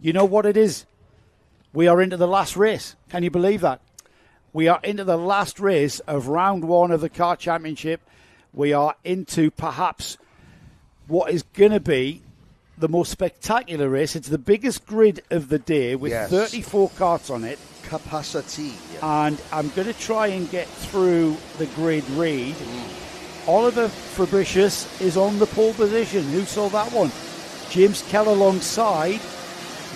You know what it is? We are into the last race. Can you believe that? We are into the last race of round one of the Kart Championship. We are into perhaps what is going to be the most spectacular race. It's the biggest grid of the day with 34 karts on it. Capacity. And I'm going to try and get through the grid read. Oliver Fabricius is on the pole position. Who saw that one? James Kell alongside.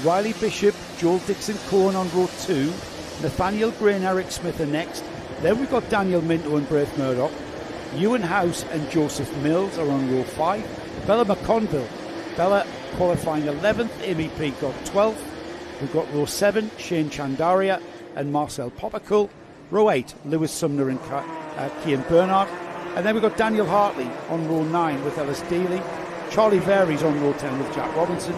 Riley Bishop, Joel Dixon-Cohen on row 2. Nathaniel Gray and Eric Smith are next. Then we've got Daniel Minto and Braith Murdoch. Ewan House and Joseph Mills are on row 5. Bella McConville. Bella qualifying 11th. Amy Peacock 12th. We've got row 7, Shane Chandaria and Marcel Poppercull. Row 8, Lewis Sumner and Cian Bernard. And then we've got Daniel Hartley on row 9 with Ellis Dealey. Charlie Varies on row 10 with Jack Robinson.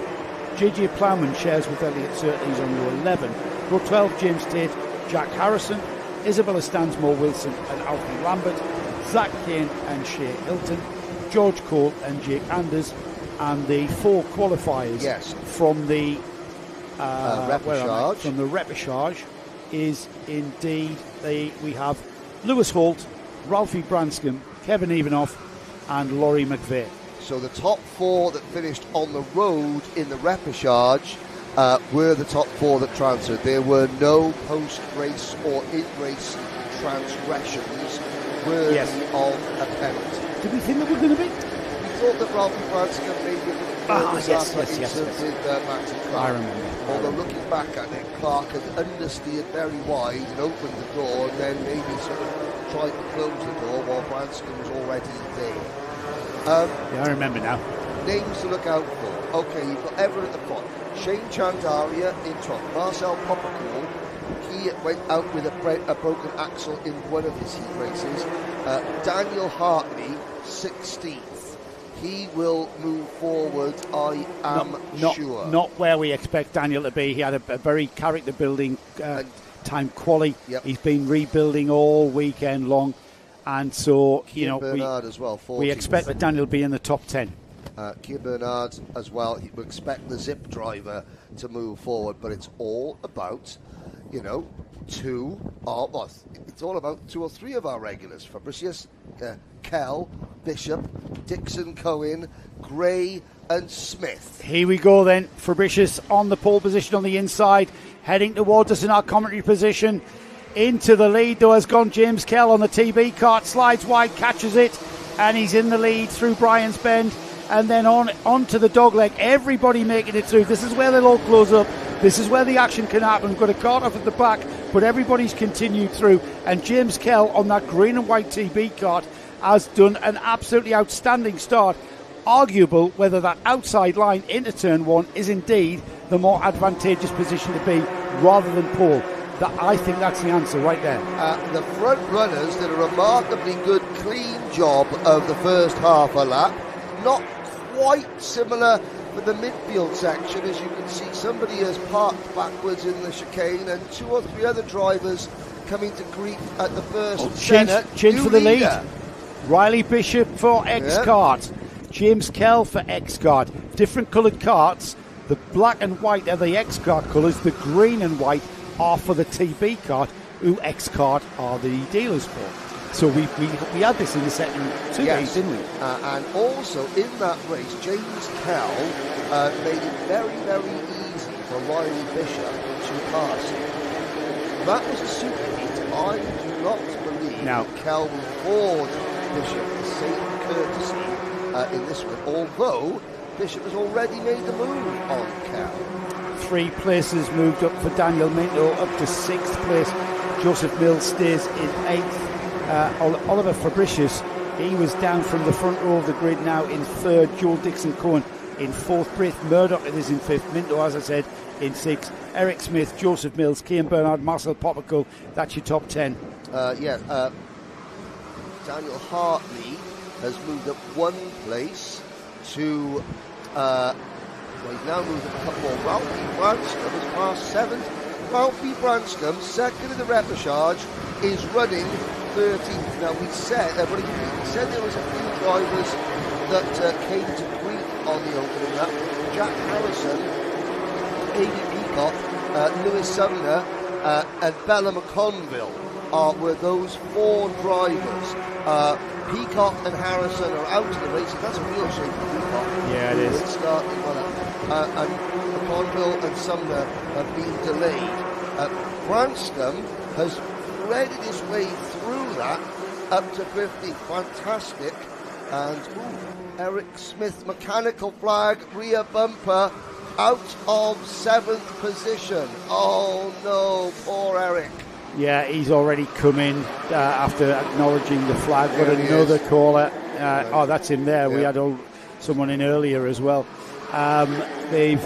JJ Plowman shares with Elliot Surtees on row 11. Row 12, James Tate, Jack Harrison. Isabella Stansmore Wilson and Alfie Lambert. Zach Kane and Shea Hilton. George Cole and Jake Anders. And the 4 qualifiers from the repechage is indeed we have Lewis Holt, Ralphie Branscombe, Kevin Evanoff and Laurie McVeigh. So the top 4 that finished on the road in the repechage were the top 4 that transferred. There were no post-race or in-race transgressions worthy of a penalty. Did we think there were going to be? We thought that Ralphie Branscombe maybe would Martin Clark. I remember. Although looking back at it, Clark had understeered very wide and opened the door and then maybe sort of tried to close the door while Branscombe was already there. I remember now. Names to look out for. Okay, you've got Everett at the front. Shane Chandaria in front. Marcel Poppercull. He went out with a broken axle in one of his heat races. Daniel Hartley, 16th. He will move forward, I am sure. Not where we expect Daniel to be. He had a very character-building time quali. Yep. He's been rebuilding all weekend long. And so, Bernard as well, we expect that Daniel will be in the top 10. Cian Bernard as well. We expect the Zip driver to move forward, but it's all about, it's all about 2 or 3 of our regulars. Fabricius, Kell, Bishop, Dixon, Cohen, Gray and Smith. Here we go then. Fabricius on the pole position on the inside, heading towards us in our commentary position. Into the lead, though, has gone James Kell on the TB kart. Slides wide, catches it, and he's in the lead through Brian's Bend. And then onto the dogleg. Everybody making it through. This is where they'll all close up. This is where the action can happen. We've got a kart off at the back, but everybody's continued through. And James Kell on that green and white TB kart has done an absolutely outstanding start. Arguable whether that outside line into turn 1 is indeed the more advantageous position to be rather than pole. I think that's the answer right there. The front runners did a remarkably good, clean job of the first half a lap. Not quite similar for the midfield section. As you can see, somebody has parked backwards in the chicane and 2 or 3 other drivers coming to grief at the first Chin for the lead. Riley Bishop for X-Kart. James Kell for X-Kart. Different coloured karts. The black and white are the X-Kart colours. The green and white are for the TB kart, who X-Kart are the dealers for. So we had this in the second 2 days, didn't we? And also in that race, James Kell made it very, very easy for Riley Bishop to pass. That was a super heat. I do not believe Kell will afford Bishop the same courtesy in this one, although Bishop has already made the move on Kell. 3 places moved up for Daniel Minto, up to 6th place. Joseph Mills stays in 8th. Oliver Fabricius, he was down from the front row of the grid now in 3rd. Joel Dixon-Cohen in 4th. Braith Murdoch is in 5th. Minto, as I said, in 6th. Eric Smith, Joseph Mills, Cian Bernard, Marcel Poppercull. That's your top 10. Daniel Hartley has moved up 1 place to... he's now moved up a couple more. Ralphie Branscombe has passed 7th. Ralphie Branscombe, 2nd in the repechage, is running 13th. Now we said there was a few drivers that came to grief on the opening lap. Jack Harrison Amy Peacock, Lewis Sumner, and Bella McConville were those 4 drivers. Peacock and Harrison are out of the race, and that's a real shame for Peacock. Yeah, it is. Starting and McConville and Sumner have been delayed. Branscombe has threaded his way through that up to 50. Fantastic. And Eric Smith, mechanical flag, rear bumper, out of 7th position. Oh no, poor Eric. Yeah, he's already come in after acknowledging the flag, but another caller. That's him there. Yeah. We had someone in earlier as well. They've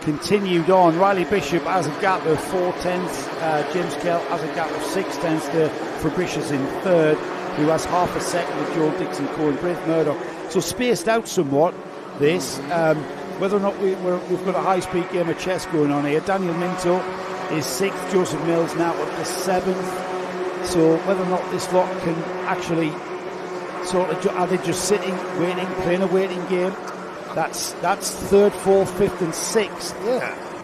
continued on. Riley Bishop has a gap of 4/10. James Kell has a gap of 6/10 to Fabricius in 3rd, who has half a second with Joel Dixon, Cohen, Braith Murdoch. So spaced out somewhat, this. Whether or not we've got a high-speed game of chess going on here. Daniel Minto is 6th, Joseph Mills now up to 7th. So whether or not this lot can actually are they just sitting, waiting, playing a waiting game? That's 3rd, 4th, 5th and 6th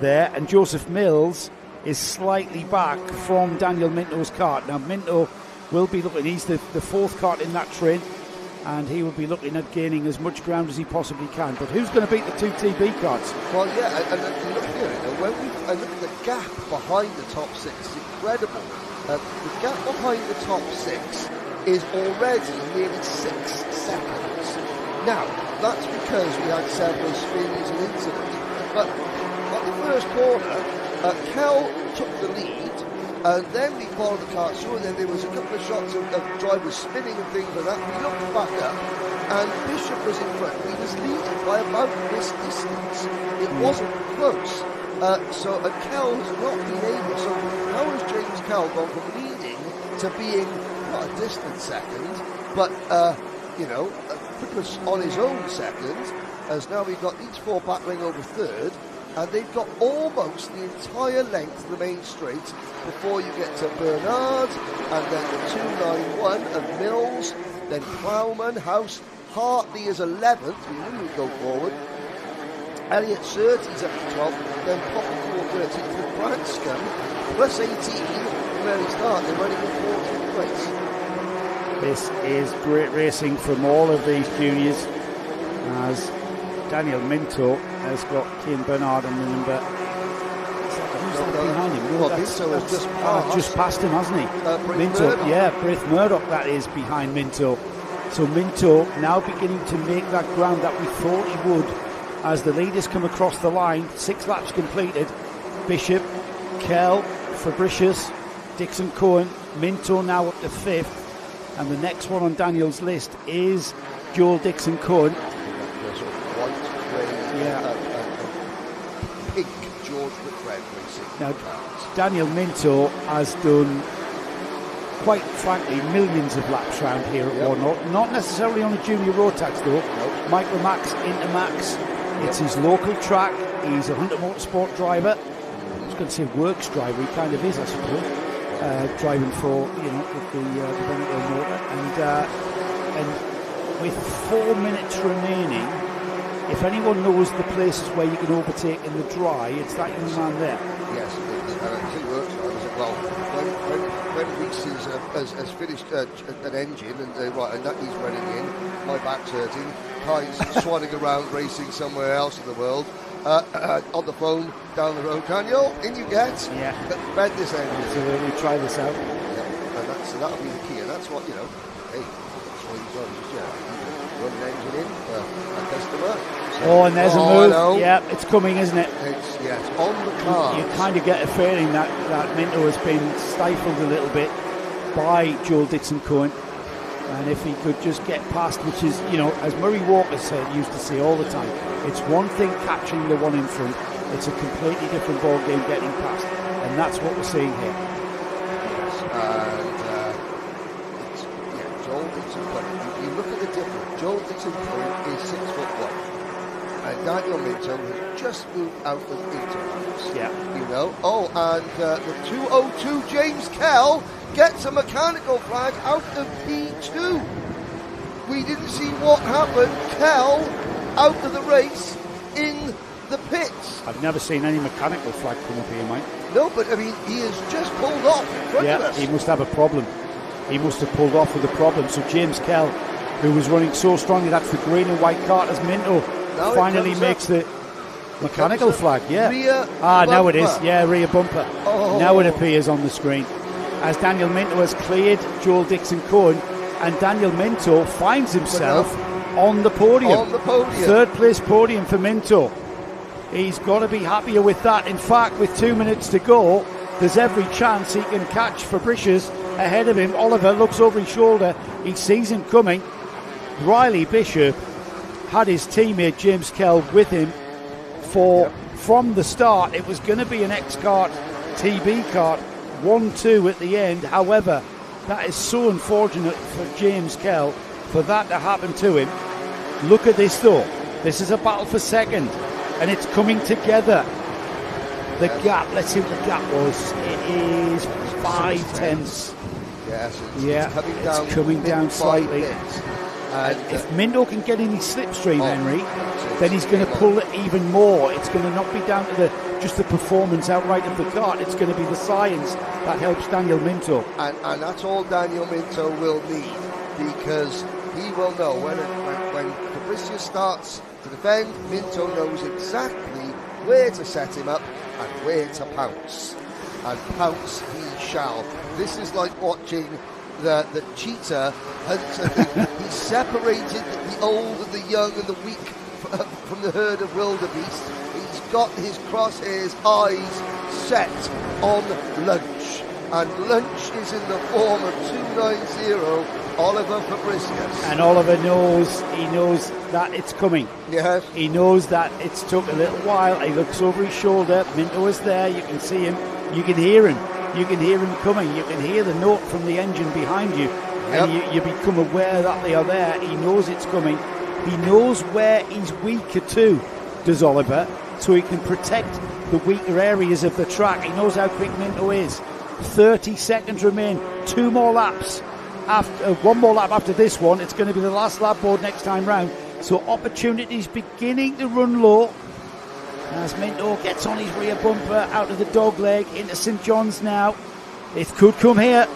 there. And Joseph Mills is slightly back from Daniel Minto's kart. Now Minto will be looking, he's the 4th kart in that train, and he will be looking at gaining as much ground as he possibly can. But who's going to beat the 2 TB karts? Well, yeah, and look here, when I look at the gap behind the top 6, it's incredible. The gap behind the top 6 is already nearly 6 seconds. Now, that's because we had several spins and incidents. But at the first corner, Kell took the lead, and then we followed the kart through, and then there was a couple of shots of drivers spinning and things like that. We looked back up, and Bishop was in front. He was leading by about this distance. It wasn't close. So Kell has not been able. So how has James Kell gone from leading to being not a distant second, but pretty much on his own second, as now we've got these 4 battling over 3rd, and they've got almost the entire length of the main straight before you get to Bernard, and then the 291 of Mills, then Plowman, House, Hartley is 11th, we really go forward. Elliot Surtees up to 12th, then Poppy 13th with Branscombe, plus 18 from where he started, they're running in 14th place. This is great racing from all of these juniors, as Daniel Minto has got Cian Bernard on the number. Who's that behind him? Well, Minto has just passed him, hasn't he? Minto, Murdoch. Yeah, Braith Murdoch, that is behind Minto. So Minto now beginning to make that ground that we thought he would as the leaders come across the line. 6 laps completed. Bishop, Kell, Fabricius, Dixon Cohen, Minto now up to 5th. And the next one on Daniel's list is Joel Dixon Cohen. Pink George McRae racing. Now, Daniel Minto has done, quite frankly, millions of laps round here at Warden Law. Not necessarily on a junior Rotax though. Nope. Micro Max, Intermax. It's his local track. He's a Hunter Motorsport driver. I was going to say works driver. He kind of is, I suppose. Driving for, with the Benetton motor. And with 4 minutes remaining, if anyone knows the places where you can overtake in the dry, it's that young man there. Yes, it is. And I think works drivers, well, when Reese has finished an engine and that he's running in, my back's hurting, Kai's swanning around racing somewhere else in the world, on the phone down the road, Daniel, in you get. Yeah. Bed this engine. Absolutely, try this out. Yeah, and that'll be the key, and that's what, hey, that's what he's done. Just, run an engine in for a customer. So, and there's a move. Yeah, it's coming, isn't it? It's on the car. You kind of get a feeling that Minto has been stifled a little bit by Joel Dixon Cohen. And if he could just get past, which is, as Murray Walker used to say all the time, it's one thing catching the one in front, it's a completely different ball game getting past. And that's what we're seeing here. Yes, and Joel Dixon Cohen, you look at the difference. Joel Dixon Cohen is 6'1". And Daniel Minto has just moved out of intervals. Yeah. And the 202 James Kell gets a mechanical flag out of P2. We didn't see what happened. Kell out of the race in the pits. I've never seen any mechanical flag come up here, mate. No, but I mean, he has just pulled off in front of us. He must have a problem. He must have pulled off with a problem. So James Kell, who was running so strongly, that's the green and white kart as Minto, Now finally makes the mechanical flag. Yeah. Rear now it bumper. is. Yeah, rear bumper. Oh. Now it appears on the screen. As Daniel Minto has cleared Joel Dixon-Cohen, and Daniel Minto finds himself on the podium. On the podium. Third place podium for Minto. He's got to be happier with that. In fact, with 2 minutes to go, there's every chance he can catch Fabricius ahead of him. Oliver looks over his shoulder. He sees him coming. Riley Bishop had his teammate James Kell with him from the start. It was going to be an X-Kart TB kart 1-2 at the end. However, that is so unfortunate for James Kell for that to happen to him. Look at this though. This is a battle for second, and it's coming together. The gap, let's see what the gap was. It is 5 tenths. Yes, it's coming down slightly. And if Minto can get in his slipstream, Henry, then he's going to pull it even more. It's going to not be down to just the performance outright of the kart. It's going to be the science that helps Daniel Minto. And that's all Daniel Minto will need, because he will know when Fabricius starts to defend, Minto knows exactly where to set him up and where to pounce. And pounce he shall. This is like watching the cheetah hunt. He separated the old and the young and the weak from the herd of wildebeest. He's got his crosshairs eyes set on lunch, and lunch is in the form of 290 Oliver Fabricius. And Oliver knows that it's coming. Yes. He knows that it's took a little while. He looks over his shoulder. Minto is there. You can see him. You can hear him. You can hear him coming. You can hear the note from the engine behind you. Yep. And you become aware that they are there. He knows it's coming. He knows where he's weaker to, does Oliver, so he can protect the weaker areas of the track. He knows how quick Minto is. 30 seconds remain. 2 more laps. One more lap after this one. It's going to be the last lap board next time round. So opportunities beginning to run low as Minto gets on his rear bumper out of the dog leg into St John's now. It could come here.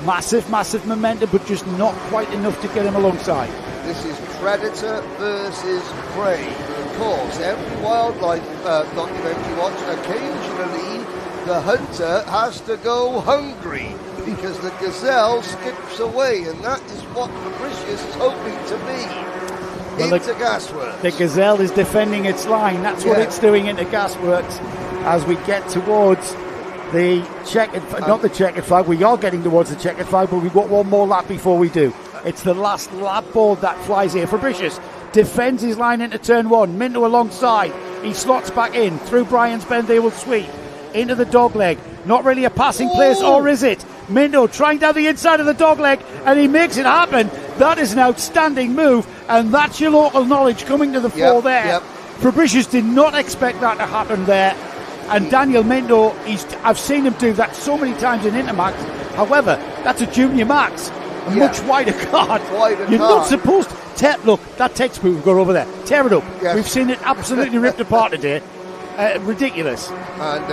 Massive momentum, but just not quite enough to get him alongside. This is predator versus prey. Of course, every wildlife documentary watch, occasionally the hunter has to go hungry because the gazelle skips away, and that is what Fabricius is hoping to be. Into Gasworks. The gazelle is defending its line. That's what it's doing into Gasworks as we get towards the not the checkered flag. We are getting towards the checkered flag, but we've got one more lap before we do. It's the last lap board that flies here. Fabricius defends his line into turn 1. Minto alongside. He slots back in through Brian's Bend. They will sweep into the dogleg. Not really a passing place, or is it? Minto trying down the inside of the dogleg, and he makes it happen. That is an outstanding move, and that's your local knowledge coming to the fore there. Yep. Fabricius did not expect that to happen there. And Daniel Minto, I've seen him do that so many times in Intermax. However, that's a junior max, a much wider card. You're not supposed to look, that textbook we've got over there. Tear it up. Yes. We've seen it absolutely ripped apart today. Ridiculous. And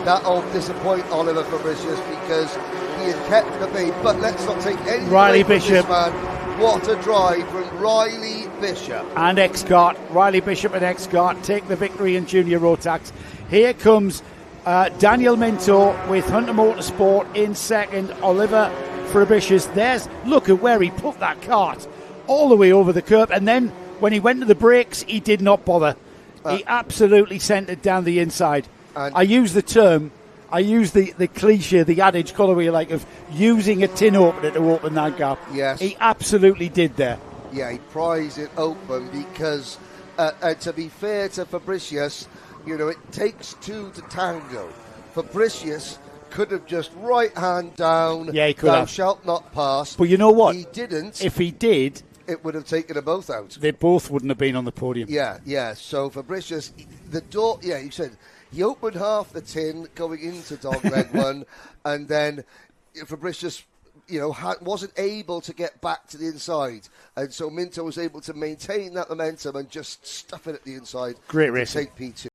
that'll disappoint Oliver Fabricius because he had kept the bait. But let's not take anything Riley away from Bishop. this man. What a drive from Riley Bishop. And X-Kart. Riley Bishop and X-Kart take the victory in Junior Rotax. Here comes Daniel Minto with Hunter Motorsport in second. Oliver Fabricius. Look at where he put that kart. All the way over the curb. And then when he went to the brakes, he did not bother. He absolutely sent it down the inside. I use the cliche, the adage, colorway of using a tin opener to open that gap. Yes. He absolutely did there. Yeah, he pries it open because, to be fair to Fabricius, it takes 2 to tango. Fabricius could have just right hand down. Yeah, he could thou have. shalt not pass. But you know what? He didn't. If he did, it would have taken them both out. They both wouldn't have been on the podium. Yeah. So Fabricius, the door. Yeah, you said he opened half the tin going into dogleg 1, and then Fabricius wasn't able to get back to the inside, and so Minto was able to maintain that momentum and just stuff it at the inside. Great to racing. take P2.